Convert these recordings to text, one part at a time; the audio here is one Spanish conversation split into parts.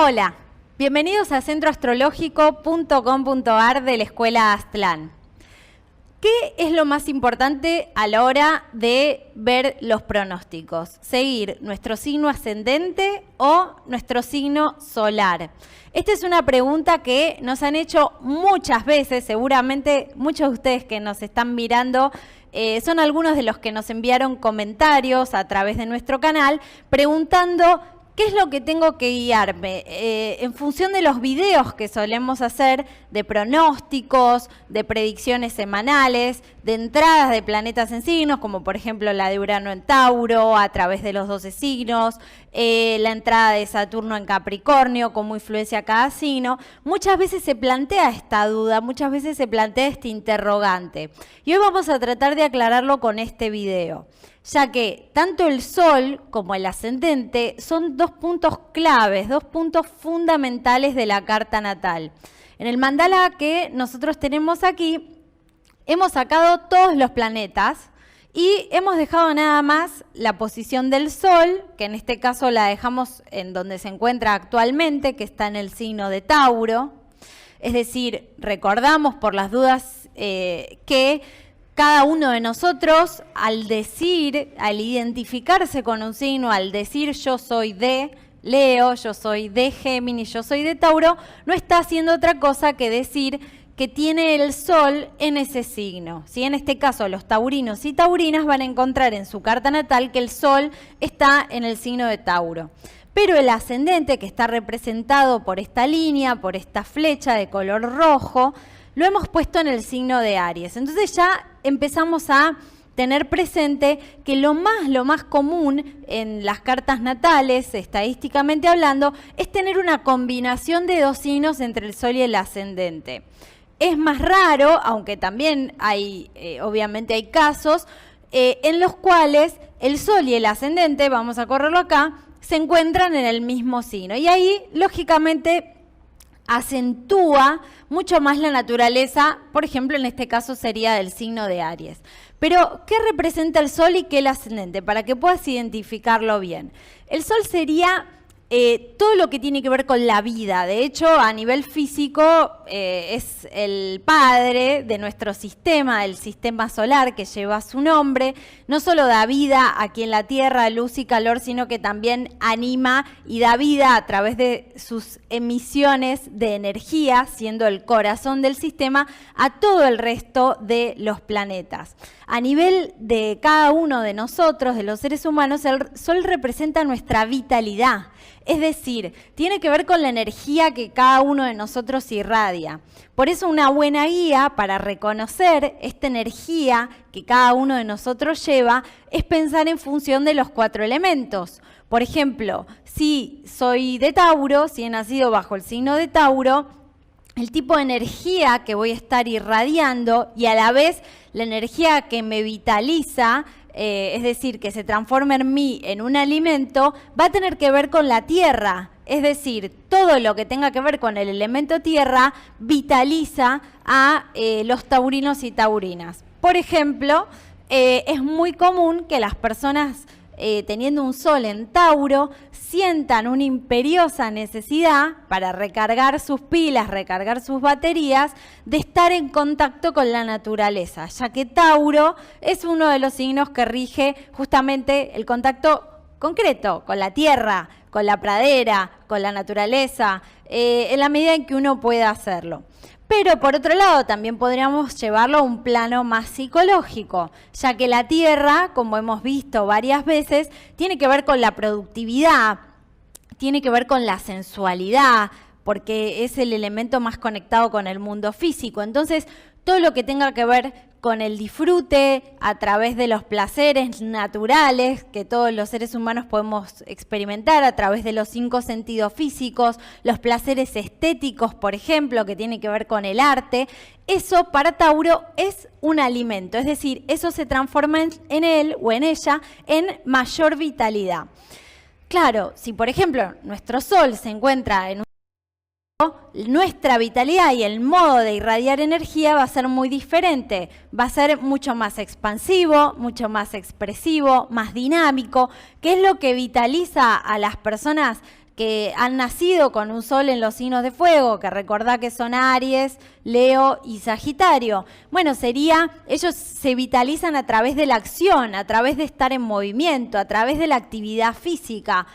Hola, bienvenidos a centroastrológico.com.ar de la Escuela Aztlán. ¿Qué es lo más importante a la hora de ver los pronósticos? ¿Seguir nuestro signo ascendente o nuestro signo solar? Esta es una pregunta que nos han hecho muchas veces, seguramente muchos de ustedes que nos están mirando son algunos de los que nos enviaron comentarios a través de nuestro canal preguntando ¿qué es lo que tengo que guiarme? En función de los videos que solemos hacer de pronósticos, de predicciones semanales, de entradas de planetas en signos, como por ejemplo la de Urano en Tauro, a través de los 12 signos, la entrada de Saturno en Capricornio, cómo influencia cada signo, muchas veces se plantea esta duda, muchas veces se plantea este interrogante. Y hoy vamos a tratar de aclararlo con este video, ya que tanto el Sol como el ascendente son dos puntos claves, dos puntos fundamentales de la carta natal. En el mandala que nosotros tenemos aquí, hemos sacado todos los planetas y hemos dejado nada más la posición del Sol, que en este caso la dejamos en donde se encuentra actualmente, que está en el signo de Tauro. Es decir, recordamos por las dudas que cada uno de nosotros, al identificarse con un signo, al decir yo soy de Leo, yo soy de Géminis, yo soy de Tauro, no está haciendo otra cosa que decir que tiene el Sol en ese signo. ¿Sí? En este caso, los taurinos y taurinas van a encontrar en su carta natal que el Sol está en el signo de Tauro. Pero el ascendente, que está representado por esta línea, por esta flecha de color rojo, lo hemos puesto en el signo de Aries. Entonces ya empezamos a tener presente que lo más común en las cartas natales, estadísticamente hablando, es tener una combinación de dos signos entre el Sol y el ascendente. Es más raro, aunque también hay, obviamente hay casos, en los cuales el Sol y el ascendente, vamos a correrlo acá, se encuentran en el mismo signo. Y ahí, lógicamente, acentúa mucho más la naturaleza, por ejemplo, en este caso sería del signo de Aries. Pero, ¿qué representa el Sol y qué el ascendente? Para que puedas identificarlo bien. El Sol sería todo lo que tiene que ver con la vida. De hecho, a nivel físico, es el padre de nuestro sistema, el sistema solar que lleva su nombre. No solo da vida aquí en la Tierra, luz y calor, sino que también anima y da vida a través de sus emisiones de energía, siendo el corazón del sistema, a todo el resto de los planetas. A nivel de cada uno de nosotros, de los seres humanos, el Sol representa nuestra vitalidad. Es decir, tiene que ver con la energía que cada uno de nosotros irradia. Por eso una buena guía para reconocer esta energía que cada uno de nosotros lleva es pensar en función de los 4 elementos. Por ejemplo, si soy de Tauro, si he nacido bajo el signo de Tauro, el tipo de energía que voy a estar irradiando y a la vez la energía que me vitaliza, es decir, que se transforma en mí en un alimento, va a tener que ver con la tierra. Es decir, todo lo que tenga que ver con el elemento tierra vitaliza a los taurinos y taurinas. Por ejemplo, es muy común que las personas teniendo un Sol en Tauro, sientan una imperiosa necesidad para recargar sus pilas, recargar sus baterías, de estar en contacto con la naturaleza, ya que Tauro es uno de los signos que rige justamente el contacto concreto con la tierra, con la pradera, con la naturaleza, en la medida en que uno pueda hacerlo. Pero por otro lado también podríamos llevarlo a un plano más psicológico, ya que la Tierra, como hemos visto varias veces, tiene que ver con la productividad, tiene que ver con la sensualidad, porque es el elemento más conectado con el mundo físico. Entonces, todo lo que tenga que ver con el disfrute a través de los placeres naturales que todos los seres humanos podemos experimentar a través de los 5 sentidos físicos, los placeres estéticos, por ejemplo, que tiene que ver con el arte, eso para Tauro es un alimento, es decir, eso se transforma en él o en ella en mayor vitalidad. Claro, si por ejemplo nuestro Sol se encuentra en nuestra vitalidad y el modo de irradiar energía va a ser muy diferente, va a ser mucho más expansivo, mucho más expresivo, más dinámico, que es lo que vitaliza a las personas que han nacido con un sol en los signos de fuego, que recordá que son Aries, Leo y Sagitario. Bueno, ellos se vitalizan a través de la acción, a través de estar en movimiento, a través de la actividad física.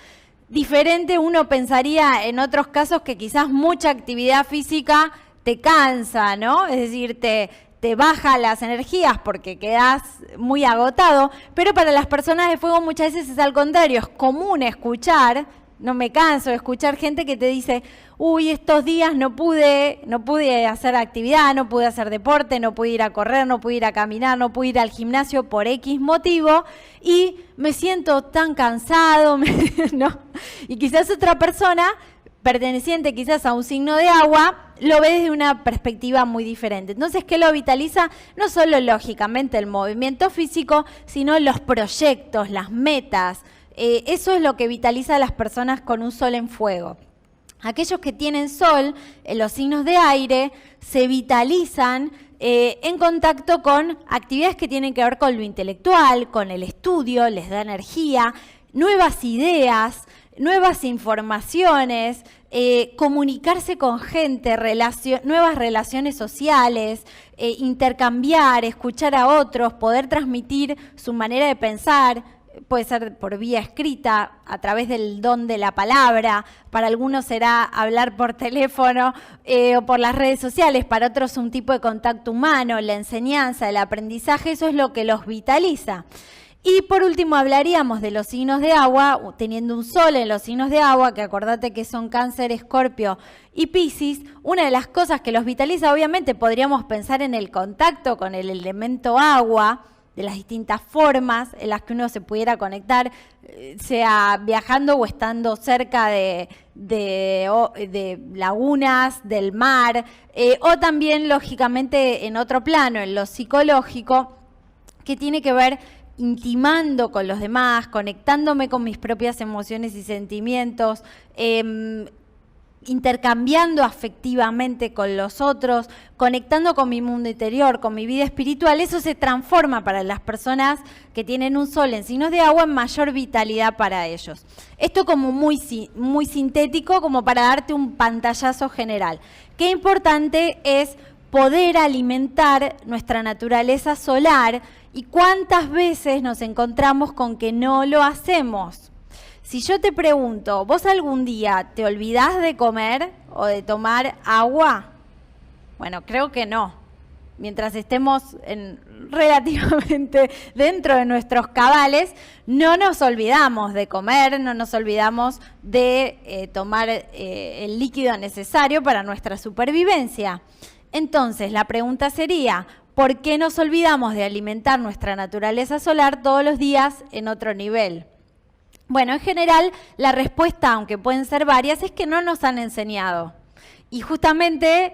Diferente uno pensaría en otros casos que quizás mucha actividad física te cansa, ¿no? Es decir, te baja las energías porque quedás muy agotado, pero para las personas de fuego muchas veces es al contrario, es común escuchar, no me canso de escuchar gente que te dice, uy, estos días no pude hacer actividad, no pude hacer deporte, no pude ir a correr, no pude ir a caminar, no pude ir al gimnasio por X motivo y me siento tan cansado, ¿no? Y quizás otra persona, perteneciente quizás a un signo de agua, lo ve desde una perspectiva muy diferente. Entonces, ¿qué lo vitaliza? No solo lógicamente el movimiento físico, sino los proyectos, las metas. Eso es lo que vitaliza a las personas con un sol en fuego. Aquellos que tienen sol en los signos de aire se vitalizan en contacto con actividades que tienen que ver con lo intelectual, con el estudio, les da energía, nuevas ideas, nuevas informaciones, comunicarse con gente, nuevas relaciones sociales, intercambiar, escuchar a otros, poder transmitir su manera de pensar. Puede ser por vía escrita, a través del don de la palabra, para algunos será hablar por teléfono o por las redes sociales, para otros un tipo de contacto humano, la enseñanza, el aprendizaje, eso es lo que los vitaliza. Y por último hablaríamos de los signos de agua, teniendo un sol en los signos de agua, que acordate que son Cáncer, Escorpio y Piscis. Una de las cosas que los vitaliza, obviamente podríamos pensar en el contacto con el elemento agua, de las distintas formas en las que uno se pudiera conectar, sea viajando o estando cerca de lagunas, del mar, o también, lógicamente, en otro plano, en lo psicológico, que tiene que ver intimando con los demás, conectándome con mis propias emociones y sentimientos, intercambiando afectivamente con los otros, conectando con mi mundo interior, con mi vida espiritual. Eso se transforma para las personas que tienen un sol en signos de agua en mayor vitalidad para ellos. Esto como muy sintético, como para darte un pantallazo general. Qué importante es poder alimentar nuestra naturaleza solar y cuántas veces nos encontramos con que no lo hacemos. Si yo te pregunto, ¿vos algún día te olvidás de comer o de tomar agua? Bueno, creo que no. Mientras estemos relativamente dentro de nuestros cabales, no nos olvidamos de comer, no nos olvidamos de tomar el líquido necesario para nuestra supervivencia. Entonces, la pregunta sería, ¿por qué nos olvidamos de alimentar nuestra naturaleza solar todos los días en otro nivel? Bueno, en general, la respuesta, aunque pueden ser varias, es que no nos han enseñado. Y justamente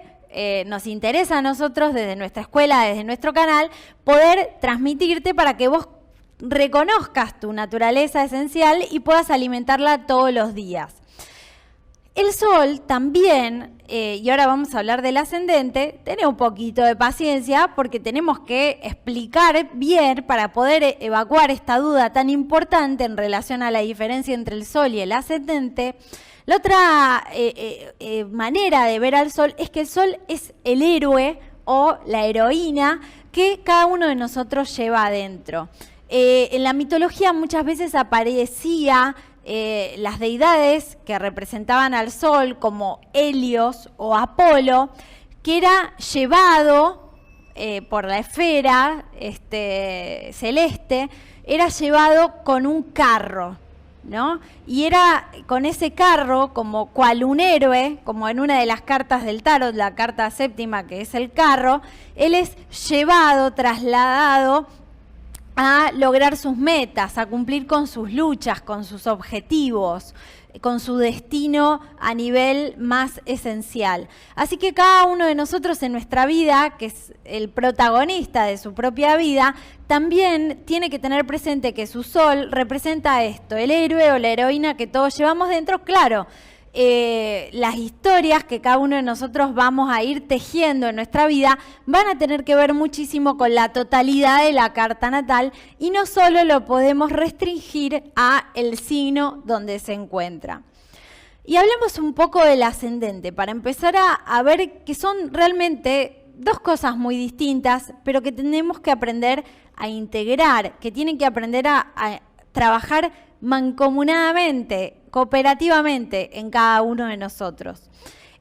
nos interesa a nosotros, desde nuestra escuela, desde nuestro canal, poder transmitirte para que vos reconozcas tu naturaleza esencial y puedas alimentarla todos los días. El sol también, y ahora vamos a hablar del ascendente, tened un poquito de paciencia porque tenemos que explicar bien para poder evacuar esta duda tan importante en relación a la diferencia entre el sol y el ascendente. La otra manera de ver al sol es que el sol es el héroe o la heroína que cada uno de nosotros lleva adentro. En la mitología muchas veces aparecía las deidades que representaban al sol como Helios o Apolo, que era llevado por la esfera celeste, era llevado con un carro, ¿no? Y era con ese carro, como cual un héroe, como en una de las cartas del tarot, la carta séptima, que es el carro, él es llevado, trasladado a lograr sus metas, a cumplir con sus luchas, con sus objetivos, con su destino a nivel más esencial. Así que cada uno de nosotros en nuestra vida, que es el protagonista de su propia vida, también tiene que tener presente que su sol representa esto, el héroe o la heroína que todos llevamos dentro, claro. Las historias que cada uno de nosotros vamos a ir tejiendo en nuestra vida van a tener que ver muchísimo con la totalidad de la carta natal y no solo lo podemos restringir a el signo donde se encuentra. Y hablemos un poco del ascendente, para empezar a ver que son realmente dos cosas muy distintas, pero que tenemos que aprender a integrar, que tienen que aprender a trabajar mancomunadamente, cooperativamente en cada uno de nosotros.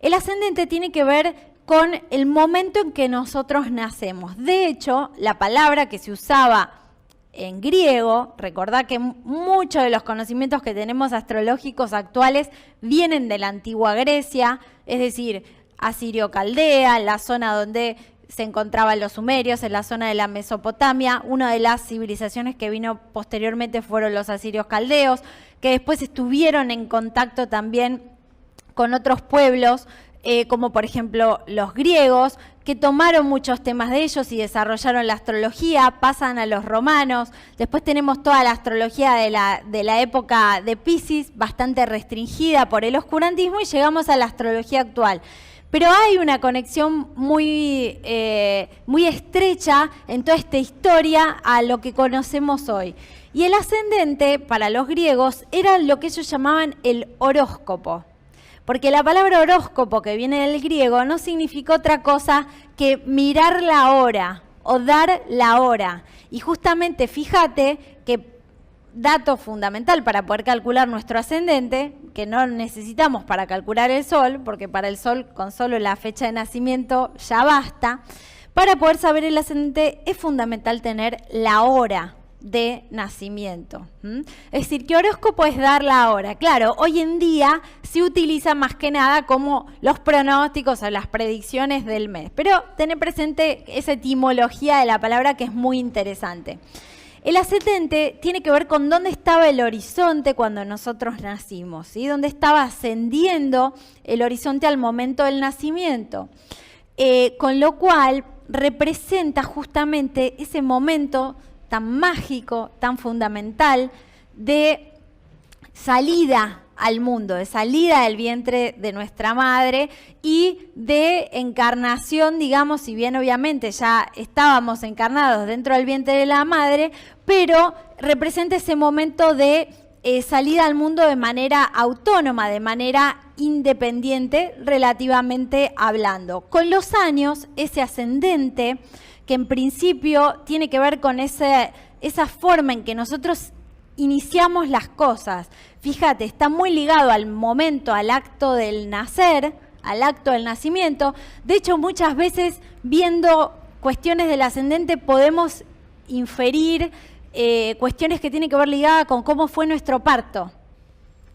El ascendente tiene que ver con el momento en que nosotros nacemos. De hecho, la palabra que se usaba en griego, recordad que muchos de los conocimientos que tenemos astrológicos actuales vienen de la antigua Grecia, es decir, Asirio-Caldea, la zona donde se encontraban los sumerios, en la zona de la Mesopotamia. Una de las civilizaciones que vino posteriormente fueron los asirios caldeos, que después estuvieron en contacto también con otros pueblos, como por ejemplo los griegos, que tomaron muchos temas de ellos y desarrollaron la astrología, pasan a los romanos. Después tenemos toda la astrología de la época de Piscis, bastante restringida por el oscurantismo, y llegamos a la astrología actual. Pero hay una conexión muy estrecha en toda esta historia a lo que conocemos hoy. Y el ascendente, para los griegos, era lo que ellos llamaban el horóscopo. Porque la palabra horóscopo, que viene del griego, no significa otra cosa que mirar la hora o dar la hora. Y justamente fíjate que dato fundamental para poder calcular nuestro ascendente, que no necesitamos para calcular el sol, porque para el sol con solo la fecha de nacimiento ya basta. Para poder saber el ascendente es fundamental tener la hora de nacimiento. Es decir, que horóscopo es dar la hora. Claro, hoy en día se utiliza más que nada como los pronósticos o las predicciones del mes, pero tener presente esa etimología de la palabra que es muy interesante. El ascendente tiene que ver con dónde estaba el horizonte cuando nosotros nacimos, ¿sí? Dónde estaba ascendiendo el horizonte al momento del nacimiento, con lo cual representa justamente ese momento tan mágico, tan fundamental, de salida al mundo, de salida del vientre de nuestra madre y de encarnación, digamos, si bien obviamente ya estábamos encarnados dentro del vientre de la madre, pero representa ese momento de salida al mundo de manera autónoma, de manera independiente, relativamente hablando. Con los años, ese ascendente, que en principio tiene que ver con esa forma en que nosotros iniciamos las cosas. Fíjate, está muy ligado al momento, al acto del nacer, al acto del nacimiento. De hecho, muchas veces viendo cuestiones del ascendente podemos inferir cuestiones que tienen que ver ligadas con cómo fue nuestro parto,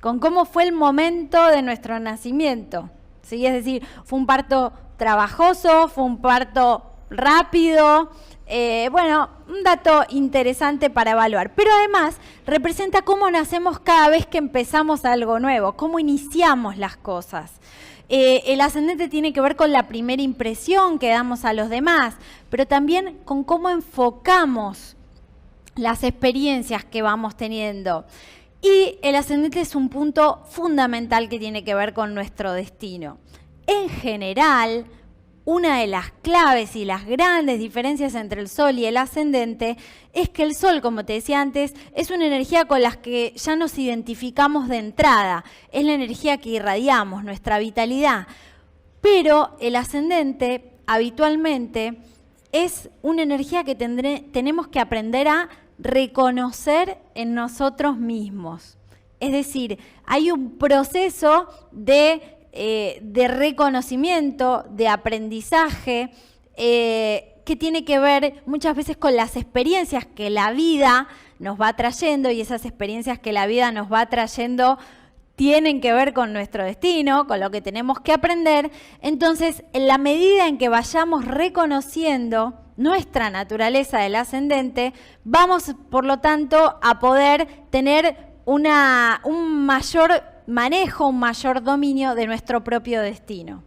con cómo fue el momento de nuestro nacimiento, ¿sí? Es decir, fue un parto trabajoso, fue un parto rápido, bueno, un dato interesante para evaluar. Pero además representa cómo nacemos cada vez que empezamos algo nuevo, cómo iniciamos las cosas. El ascendente tiene que ver con la primera impresión que damos a los demás, pero también con cómo enfocamos las experiencias que vamos teniendo. Y el ascendente es un punto fundamental que tiene que ver con nuestro destino. En general, una de las claves y las grandes diferencias entre el Sol y el ascendente es que el Sol, como te decía antes, es una energía con la que ya nos identificamos de entrada. Es la energía que irradiamos, nuestra vitalidad. Pero el ascendente, habitualmente, es una energía que tenemos que aprender a reconocer en nosotros mismos. Es decir, hay un proceso de reconocimiento, de aprendizaje, que tiene que ver muchas veces con las experiencias que la vida nos va trayendo, y esas experiencias que la vida nos va trayendo tienen que ver con nuestro destino, con lo que tenemos que aprender. Entonces, en la medida en que vayamos reconociendo nuestra naturaleza del ascendente, vamos, por lo tanto, a poder tener un mayor manejo, un mayor dominio de nuestro propio destino,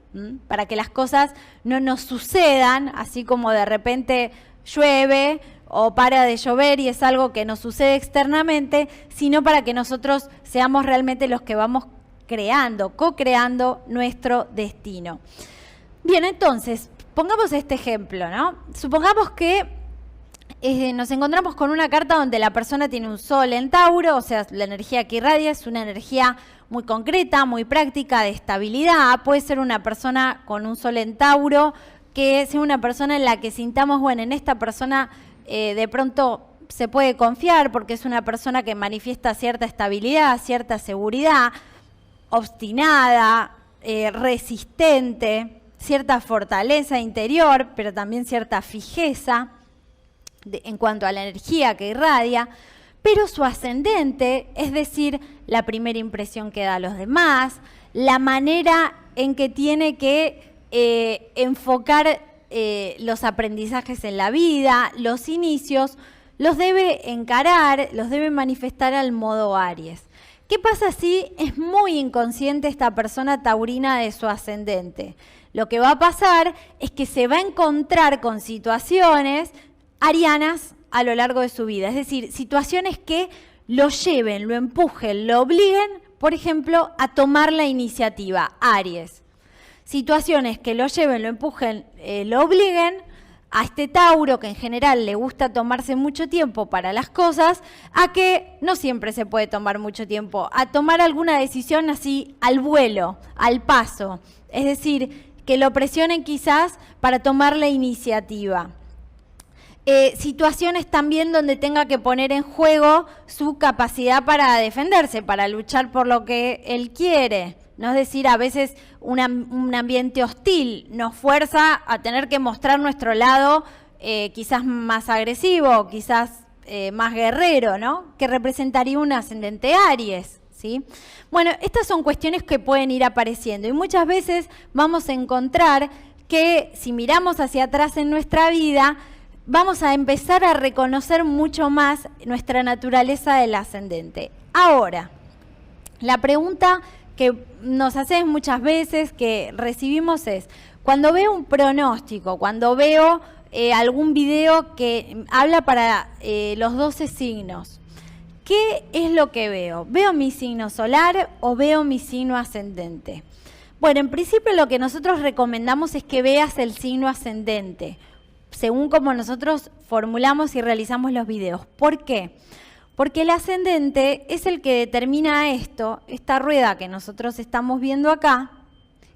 para que las cosas no nos sucedan, así como de repente llueve o para de llover y es algo que nos sucede externamente, sino para que nosotros seamos realmente los que vamos creando, co-creando nuestro destino. Bien, entonces, pongamos este ejemplo, ¿no? Supongamos que nos encontramos con una carta donde la persona tiene un sol en Tauro, o sea, la energía que irradia es una energía muy concreta, muy práctica, de estabilidad. Puede ser una persona con un sol en Tauro, que sea una persona en la que sintamos, bueno, en esta persona de pronto se puede confiar porque es una persona que manifiesta cierta estabilidad, cierta seguridad, obstinada, resistente, cierta fortaleza interior, pero también cierta fijeza en cuanto a la energía que irradia, pero su ascendente, es decir, la primera impresión que da a los demás, la manera en que tiene que enfocar los aprendizajes en la vida, los inicios, los debe encarar, los debe manifestar al modo Aries. ¿Qué pasa si es muy inconsciente esta persona taurina de su ascendente? Lo que va a pasar es que se va a encontrar con situaciones arianas a lo largo de su vida, es decir, situaciones que lo lleven, lo empujen, lo obliguen, por ejemplo, a tomar la iniciativa, Aries. Situaciones que lo lleven, lo empujen, lo obliguen a este Tauro, que en general le gusta tomarse mucho tiempo para las cosas, a que no siempre se puede tomar mucho tiempo, a tomar alguna decisión así al vuelo, al paso. Es decir, que lo presionen quizás para tomar la iniciativa. Situaciones también donde tenga que poner en juego su capacidad para defenderse, para luchar por lo que él quiere. ¿No? Es decir, a veces un ambiente hostil nos fuerza a tener que mostrar nuestro lado quizás más agresivo, quizás más guerrero, ¿no? Que representaría un ascendente Aries, ¿sí? Bueno, estas son cuestiones que pueden ir apareciendo y muchas veces vamos a encontrar que si miramos hacia atrás en nuestra vida, vamos a empezar a reconocer mucho más nuestra naturaleza del ascendente. Ahora, la pregunta que nos hacen muchas veces, que recibimos es, cuando veo un pronóstico, cuando veo algún video que habla para los 12 signos, ¿qué es lo que veo? ¿Veo mi signo solar o veo mi signo ascendente? Bueno, en principio lo que nosotros recomendamos es que veas el signo ascendente, según como nosotros formulamos y realizamos los videos. ¿Por qué? Porque el ascendente es el que determina esta rueda que nosotros estamos viendo acá,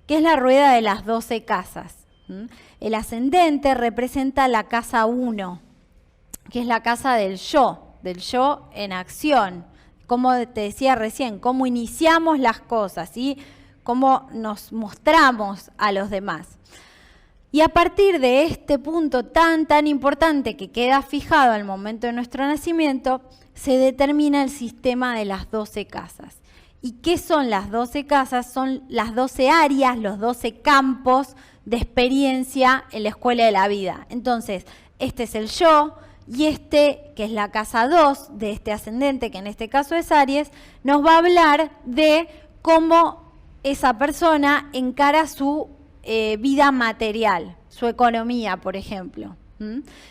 que es la rueda de las 12 casas. El ascendente representa la casa 1, que es la casa del yo en acción. Como te decía recién, cómo iniciamos las cosas, ¿sí? Cómo nos mostramos a los demás. Y a partir de este punto tan importante que queda fijado al momento de nuestro nacimiento, se determina el sistema de las 12 casas. ¿Y qué son las 12 casas? Son las 12 áreas, los 12 campos de experiencia en la escuela de la vida. Entonces, este es el yo y este, que es la casa 2 de este ascendente, que en este caso es Aries, nos va a hablar de cómo esa persona encara su vida material, su economía, por ejemplo.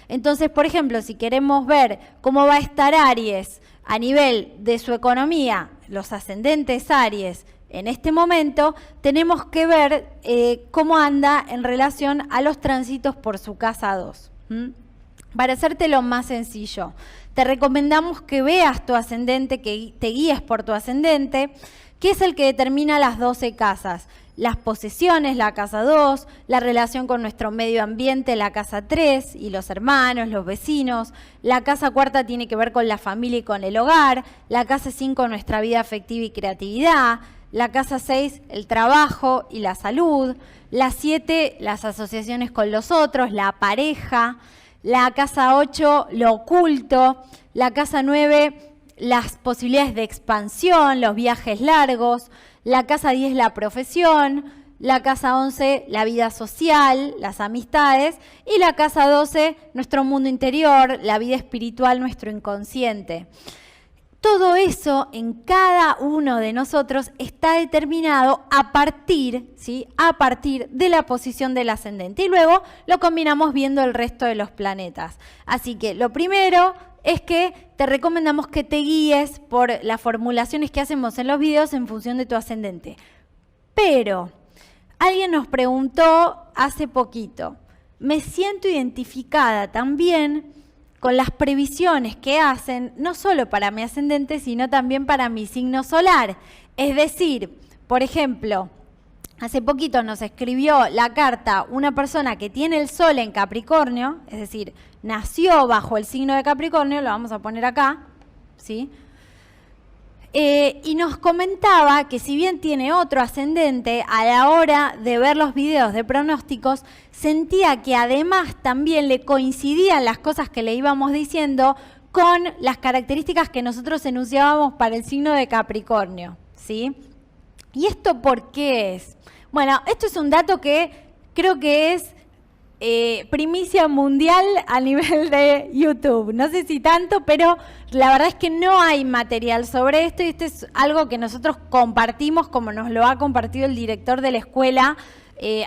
Entonces, por ejemplo, si queremos ver cómo va a estar Aries a nivel de su economía, los ascendentes Aries en este momento, tenemos que ver cómo anda en relación a los tránsitos por su casa 2. Para hacértelo más sencillo, te recomendamos que veas tu ascendente, que te guíes por tu ascendente, que es el que determina las 12 casas. Las posesiones, la casa 2, la relación con nuestro medio ambiente, la casa 3, y los hermanos, los vecinos. La casa 4 tiene que ver con la familia y con el hogar. La casa 5, nuestra vida afectiva y creatividad. La casa 6, el trabajo y la salud. La 7, las asociaciones con los otros, la pareja. La casa 8, lo oculto. La casa 9, las posibilidades de expansión, los viajes largos. La casa 10, la profesión. La casa 11, la vida social, las amistades. Y la casa 12, nuestro mundo interior, la vida espiritual, nuestro inconsciente. Todo eso en cada uno de nosotros está determinado a partir, ¿sí? A partir de la posición del ascendente. Y luego lo combinamos viendo el resto de los planetas. Así que lo primero es que te recomendamos que te guíes por las formulaciones que hacemos en los videos en función de tu ascendente. Pero alguien nos preguntó hace poquito, me siento identificada también con las previsiones que hacen, no solo para mi ascendente, sino también para mi signo solar. Es decir, por ejemplo, hace poquito nos escribió la carta una persona que tiene el Sol en Capricornio, es decir, nació bajo el signo de Capricornio, lo vamos a poner acá, ¿sí? Y nos comentaba que si bien tiene otro ascendente, a la hora de ver los videos de pronósticos, sentía que además también le coincidían las cosas que le íbamos diciendo con las características que nosotros enunciábamos para el signo de Capricornio, ¿sí? ¿Y esto por qué es? Bueno, esto es un dato que creo que es primicia mundial a nivel de YouTube. No sé si tanto, pero la verdad es que no hay material sobre esto y esto es algo que nosotros compartimos como nos lo ha compartido el director de la escuela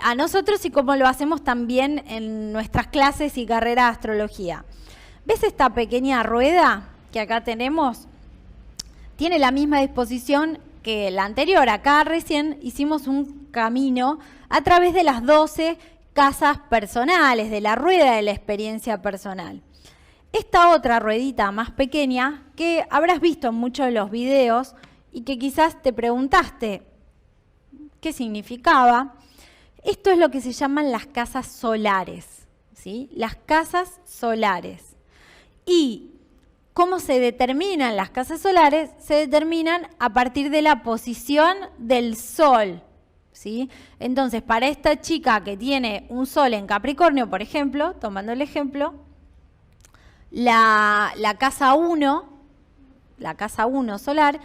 a nosotros y como lo hacemos también en nuestras clases y carrera de astrología. ¿Ves esta pequeña rueda que acá tenemos? Tiene la misma disposición que la anterior. Acá recién hicimos un camino a través de las 12 casas personales, de la rueda de la experiencia personal. Esta otra ruedita más pequeña, que habrás visto en muchos de los videos y que quizás te preguntaste qué significaba, esto es lo que se llaman las casas solares, ¿sí? Las casas solares. ¿Y cómo se determinan las casas solares? Se determinan a partir de la posición del Sol, ¿sí? Entonces, para esta chica que tiene un Sol en Capricornio, por ejemplo, tomando el ejemplo, la casa 1 solar,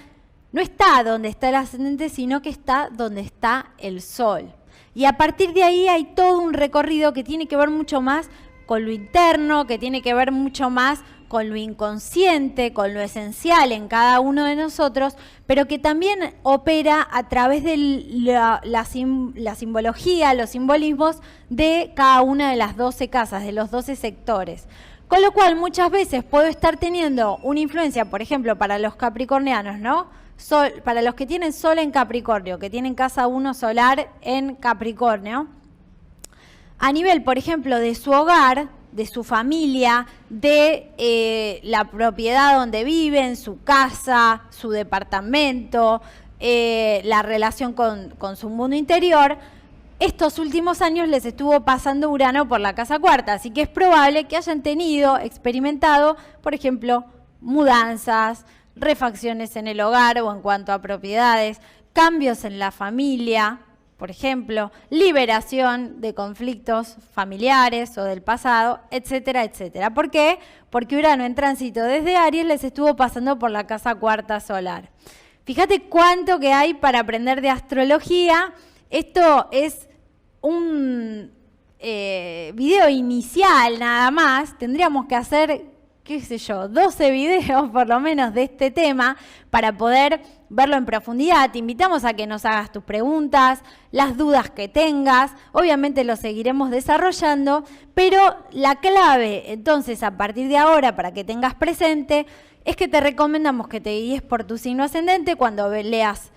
no está donde está el ascendente, sino que está donde está el Sol. Y a partir de ahí hay todo un recorrido que tiene que ver mucho más con lo interno, que tiene que ver mucho más con lo inconsciente, con lo esencial en cada uno de nosotros, pero que también opera a través de la simbología, los simbolismos de cada una de las 12 casas, de los 12 sectores. Con lo cual muchas veces puedo estar teniendo una influencia, por ejemplo, para los capricornianos, ¿no? Para los que tienen Sol en Capricornio, que tienen casa 1 solar en Capricornio, a nivel, por ejemplo, de su hogar, de su familia, de la propiedad donde viven, su casa, su departamento, la relación con su mundo interior. Estos últimos años les estuvo pasando Urano por la casa cuarta, así que es probable que hayan experimentado, por ejemplo, mudanzas, refacciones en el hogar o en cuanto a propiedades, cambios en la familia, por ejemplo, liberación de conflictos familiares o del pasado, etcétera, etcétera. ¿Por qué? Porque Urano en tránsito desde Aries les estuvo pasando por la casa cuarta solar. Fíjate cuánto que hay para aprender de astrología. Esto es un video inicial nada más. Tendríamos que hacer, qué sé yo, 12 videos por lo menos de este tema para poder verlo en profundidad. Te invitamos a que nos hagas tus preguntas, las dudas que tengas. Obviamente lo seguiremos desarrollando, pero la clave, entonces, a partir de ahora, para que tengas presente, es que te recomendamos que te guíes por tu signo ascendente cuando leas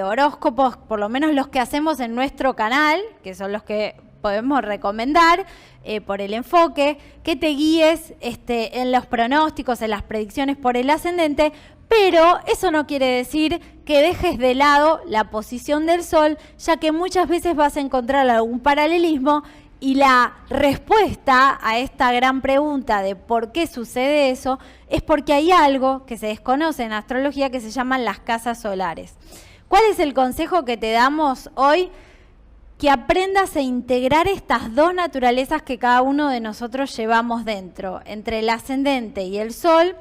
horóscopos, por lo menos los que hacemos en nuestro canal, que son los que podemos recomendar por el enfoque, que te guíes en los pronósticos, en las predicciones por el ascendente, pero eso no quiere decir que dejes de lado la posición del Sol, ya que muchas veces vas a encontrar algún paralelismo y la respuesta a esta gran pregunta de por qué sucede eso es porque hay algo que se desconoce en astrología que se llaman las casas solares. ¿Cuál es el consejo que te damos hoy? Que aprendas a integrar estas dos naturalezas que cada uno de nosotros llevamos dentro, entre el ascendente y el Sol,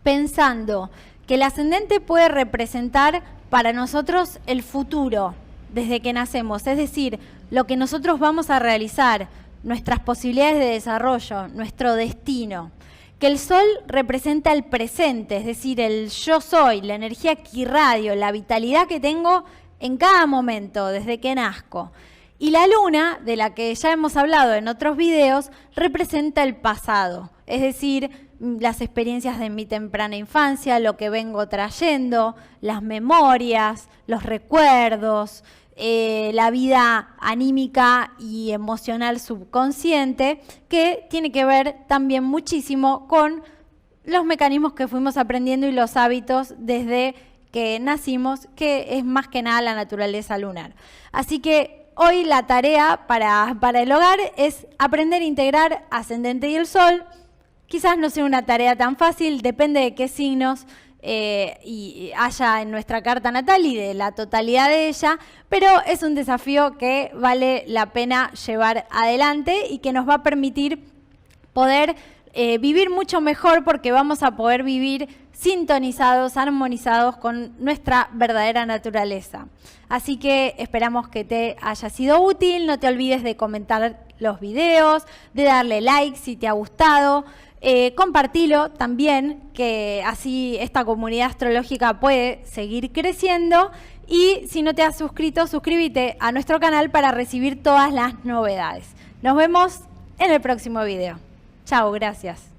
pensando que el ascendente puede representar para nosotros el futuro desde que nacemos, es decir, lo que nosotros vamos a realizar, nuestras posibilidades de desarrollo, nuestro destino. Que el Sol representa el presente, es decir, el yo soy, la energía que irradio, la vitalidad que tengo en cada momento, desde que nazco. Y la Luna, de la que ya hemos hablado en otros videos, representa el pasado, es decir, las experiencias de mi temprana infancia, lo que vengo trayendo, las memorias, los recuerdos, la vida anímica y emocional subconsciente, que tiene que ver también muchísimo con los mecanismos que fuimos aprendiendo y los hábitos desde que nacimos, que es más que nada la naturaleza lunar. Así que hoy la tarea para el hogar es aprender a integrar ascendente y el sol. Quizás no sea una tarea tan fácil, depende de qué signos y haya en nuestra carta natal y de la totalidad de ella, pero es un desafío que vale la pena llevar adelante y que nos va a permitir poder vivir mucho mejor, porque vamos a poder vivir sintonizados, armonizados con nuestra verdadera naturaleza. Así que esperamos que te haya sido útil. No te olvides de comentar los videos, de darle like si te ha gustado. Compartilo también, que así esta comunidad astrológica puede seguir creciendo. Y si no te has suscrito, suscríbete a nuestro canal para recibir todas las novedades. Nos vemos en el próximo video. Chao, gracias.